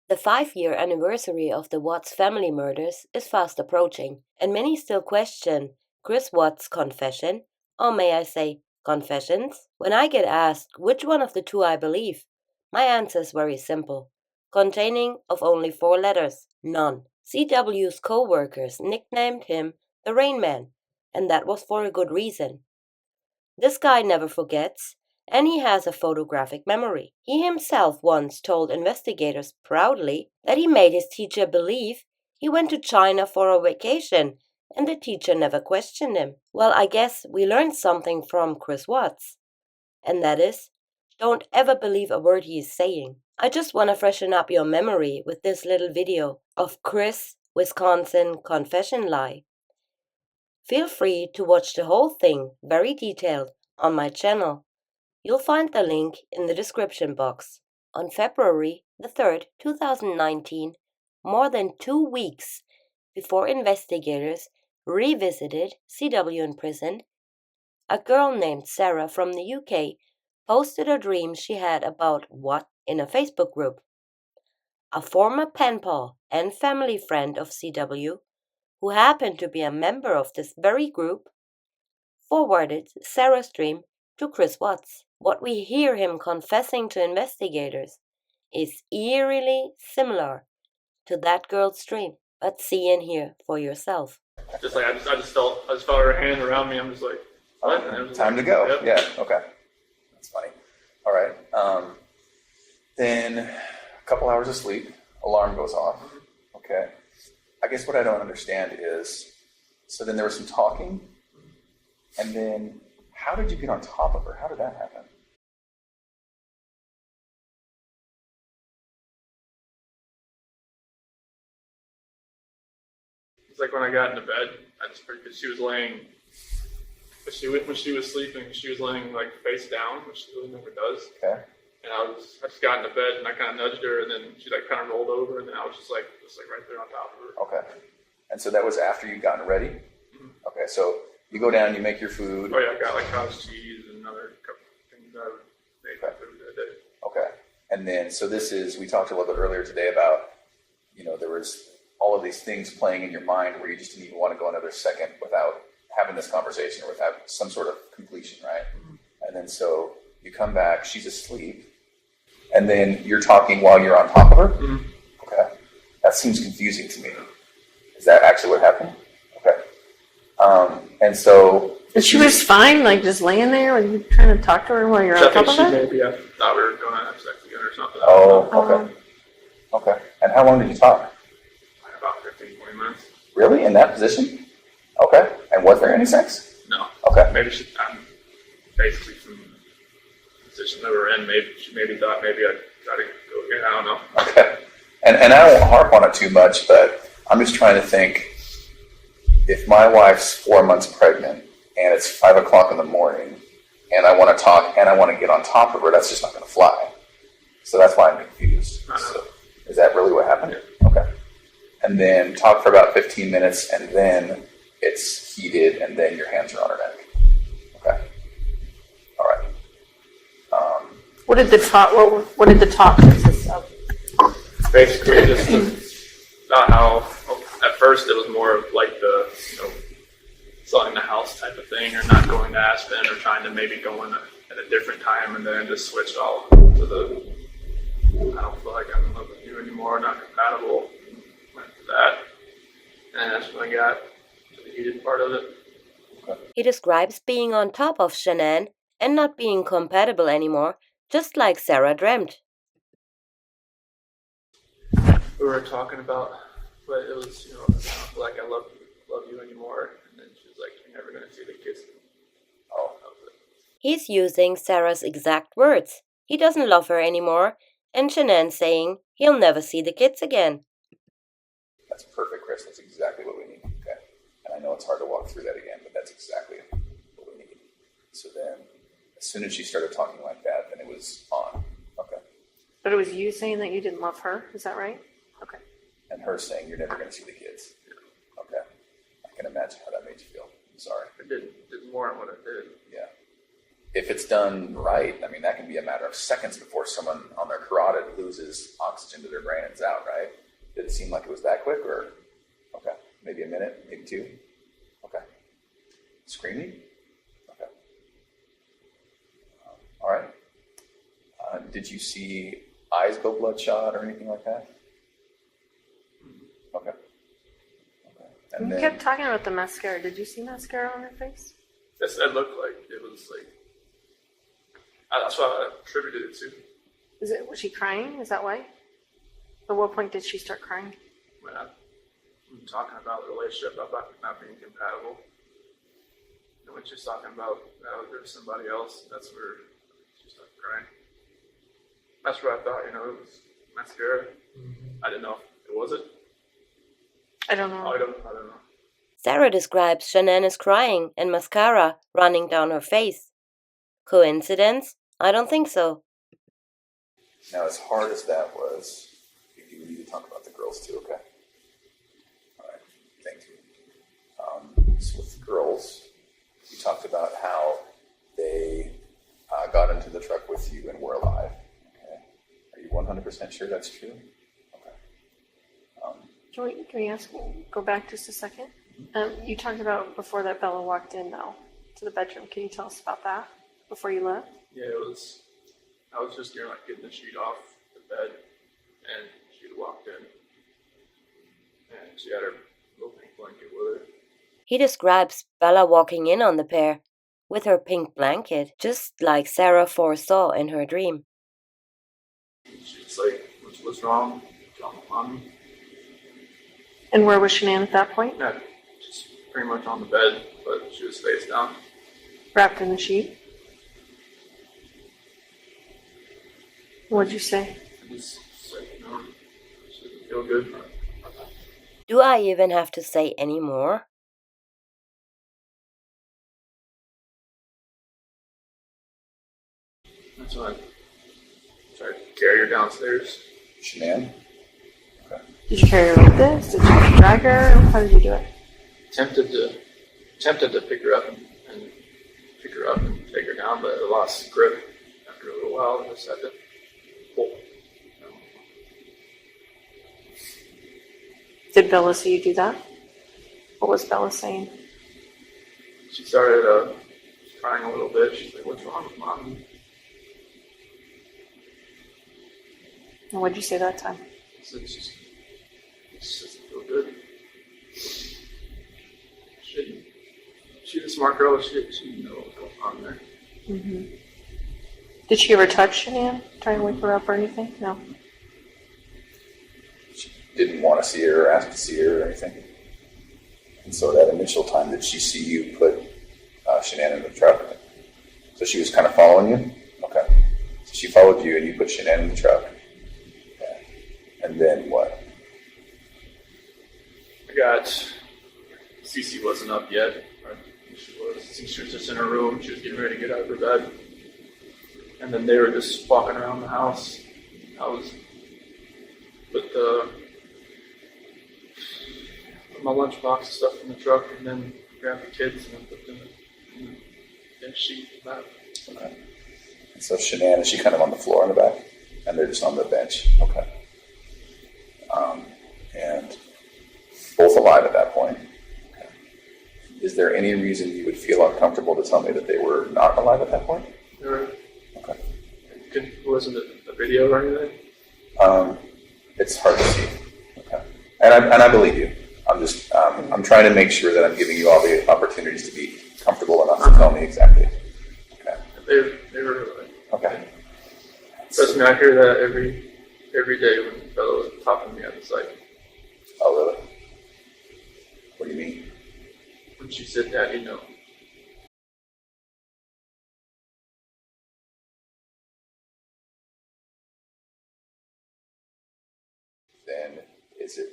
The 5-year anniversary of the Watts family murders is fast approaching, and many still question Chris Watts' confession, or may I say, confessions? When I get asked which one of the two I believe, my answer is very simple, containing of only 4 letters, none. CW's co-workers nicknamed him the Rainman, and that was for a good reason. This guy never forgets, and he has a photographic memory. He himself once told investigators proudly that he made his teacher believe he went to China for a vacation, and the teacher never questioned him. Well, I guess we learned something from Chris Watts, and that is, don't ever believe a word he is saying. I just want to freshen up your memory with this little video of Chris, Wisconsin confession lie. Feel free to watch the whole thing, very detailed, on my channel. You'll find the link in the description box. On February the 3rd, 2019, more than 2 weeks before investigators revisited CW in prison, a girl named Sarah from the UK posted a dream she had about what in a Facebook group. A former pen pal and family friend of CW, who happened to be a member of this very group, forwarded Sarah's dream to Chris Watts. What we hear him confessing to investigators is eerily similar to that girl's dream, but see and hear for yourself. Just like I just felt her hand around me. I'm just like, what? Time to go. Yep. Yeah. Okay. That's funny. All right. Then a couple hours of sleep. Alarm goes off. Okay. I guess what I don't understand is, so then there was some talking, and then how did you get on top of her? How did that happen? It's like when I got into bed, because she was laying, when she was sleeping, she was laying like face down, which she really never does. Okay. And I just got into bed and I kind of nudged her, and then she like kind of rolled over, and then I was just like right there on top of her. Okay. And so that was after you'd gotten ready? Mm-hmm. Okay, so you go down, you make your food. Oh yeah, I got like cottage cheese and another couple things I made for food that day. Okay. And then, so this is, we talked a little bit earlier today about, there was all of these things playing in your mind where you just didn't even want to go another second without having this conversation or without some sort of completion, right? Mm-hmm. And then so you come back, she's asleep, and then you're talking while you're on top of her? Mm-hmm. Okay. That seems confusing to me. Is that actually what happened? Okay. And so... But she was fine, like just laying there? Were you trying to talk to her while you're on top of her? Maybe I thought we were going to have sex again or something. Oh, okay. Okay. And how long did you talk? About 15, 20 minutes. Really? In that position? Okay. And was there any sex? No. Okay. Maybe I'm basically from the position that we're in. Maybe she thought maybe I'd try to go again. I don't know. Okay. And I don't harp on it too much, but I'm just trying to think, if my wife's 4 months pregnant and it's 5 o'clock in the morning and I want to talk and I want to get on top of her, that's just not going to fly. So that's why I'm confused. So, is that really what happened? Yeah. Okay. And then talk for about 15 minutes and then it's heated and then your hands are on her neck. Okay. All right. What did the talk consist of? Basically, just not how. At first, it was more of like the selling the house type of thing, or not going to Aspen, or trying to maybe go in at a different time, and then just switched all to the. I don't feel like I'm in love with you anymore. Not compatible. Went to that, and that's when I got to the heated part of it. He describes being on top of Shanann and not being compatible anymore, just like Sarah dreamt. We were talking about, but it was, I don't feel like I love you anymore. And then she was like, you're never going to see the kids. Oh, that was it. He's using Sarah's exact words. He doesn't love her anymore, and Shanann saying he'll never see the kids again. That's perfect, Chris. That's exactly what we need. Okay. And I know it's hard to walk through that again, but that's exactly what we need. So then, as soon as she started talking like that, then it was on. Okay. But it was you saying that you didn't love her, is that right? Okay. And her saying you're never going to see the kids. Yeah. Okay. I can imagine how that made you feel. I'm sorry. It did more than what it did. Yeah. if it's done right, I mean, that can be a matter of seconds before someone on their carotid loses oxygen to their brain and is out, right? Did it seem like it was that quick, or okay, maybe a minute, maybe two? Okay. Screaming? Okay. All right. Did you see eyes go bloodshot or anything like that? Okay. And You then, kept talking about the mascara. Did you see mascara on her face? It looked like it was like. That's what I attributed it to. Was she crying? Is that why? At what point did she start crying? When I'm talking about the relationship about not being compatible. And when she's talking about there's somebody else, that's where she started crying. That's what I thought, it was mascara. I didn't know if it was it. I don't know. I don't know. Sarah describes Shanann as crying and mascara running down her face. Coincidence? I don't think so. now, as hard as that was, you need to talk about the girls too, okay? All right, thank you. So with the girls, you talked about how they got into the truck with you and were alive. Okay, are you 100% sure that's true? Okay. Can we go back just a second? You talked about before that Bella walked in, though, to the bedroom. Can you tell us about that before you left? Yeah, I was just getting the sheet off the bed, and she had walked in, and she had her little pink blanket with her. He describes Bella walking in on the pair with her pink blanket, just like Sarah foresaw in her dream. She's like, what's wrong? Tell Mommy. And where was Shanann at that point? Yeah, just pretty much on the bed, but she was face down. Wrapped in the sheet? What'd you say? Just like, she didn't feel good. Do I even have to say any more? That's why I tried to carry her downstairs. Shanann? Okay. Did you carry her like this? Did you drag her? How did you do it? Tempted to pick her up and take her down, but I lost grip after a little while. I just had to pull. Did Bella see you do that? What was Bella saying? She started crying a little bit. She's like, "What's wrong with Mommy?" And what'd you say that time? I said, "It just doesn't feel good." She's a smart girl. She didn't know what was going on there. Mm-hmm. Did she ever touch Shanann? Try and wake her up or anything? No. She didn't want to see her or ask to see her or anything. And so that initial time, did she see you put Shanann in the truck? So she was kind of following you? Okay. So she followed you and you put Shanann in the truck. Okay. And then what? Cece wasn't up yet. She was just in her room. She was getting ready to get out of her bed. And then they were just walking around the house. I was put my lunchbox and stuff in the truck, and then grabbed the kids and then put them in the sheet and that. Okay. And so Shanann, is she kind of on the floor in the back? And they're just on the bench. Okay. And both alive at that point. Okay. Is there any reason you would feel uncomfortable to tell me that they were not alive at that point? They were. Okay. Wasn't it a video or anything? It's hard to see. Okay. And I believe you. I'm just I'm trying to make sure that I'm giving you all the opportunities to be comfortable enough to tell me exactly. Okay. They were like, okay. Trust me, I hear that every day when Bella was talking to me at the site. Oh, really? What do you mean? When she said, "Daddy, no." Then is it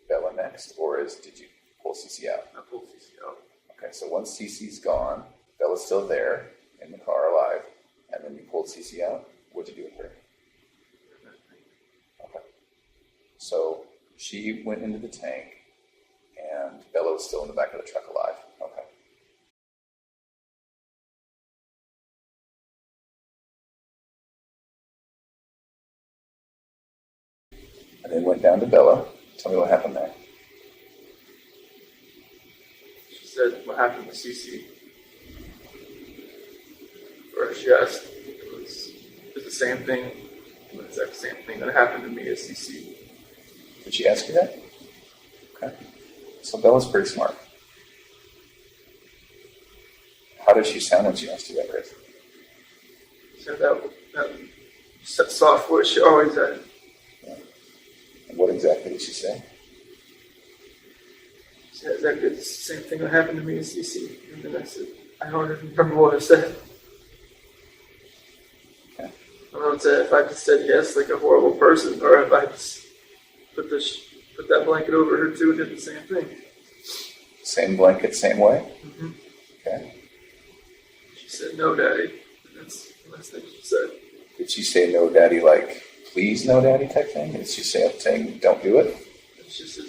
Bella next, or did you pull Cece out? I pulled Cece out. Okay, so once Cece's gone, Bella's still there in the car alive, and then you pulled Cece out. What'd you do with her? Okay. So she went into the tank, and Bella was still in the back of the truck alive. Okay. down to Bella. Tell me what happened there. She said, "What happened to Cece?" Or she asked, "Is the same thing, the exact same thing that happened to me as Cece?" Did she ask you that? Okay. So Bella's pretty smart. How did she sound when she asked you that, Chris? So that soft voice she always had. Yeah. And what exactly did she say? She said, "Exactly the same thing that happened to me as Cece." And then I said, "I don't even remember what I said." Okay. I don't know if I just said yes like a horrible person, or if I just put that blanket over her too and did the same thing. Same blanket, same way? Mm-hmm. Okay. She said, "No, Daddy." And that's the last thing she said. Did she say no, Daddy, like, please, no, Daddy type thing? Did she say saying, don't do it? And she said,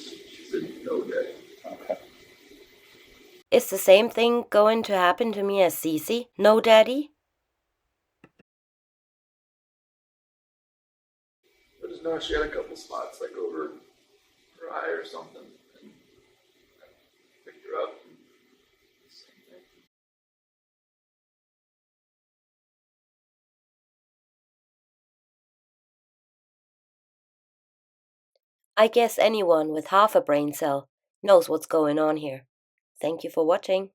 "No, Daddy." Okay. Is the same thing going to happen to me as Cece? No, Daddy? I just know she had a couple spots like over her eye or something. And I picked her up. And same thing. I guess anyone with half a brain cell knows what's going on here. Thank you for watching.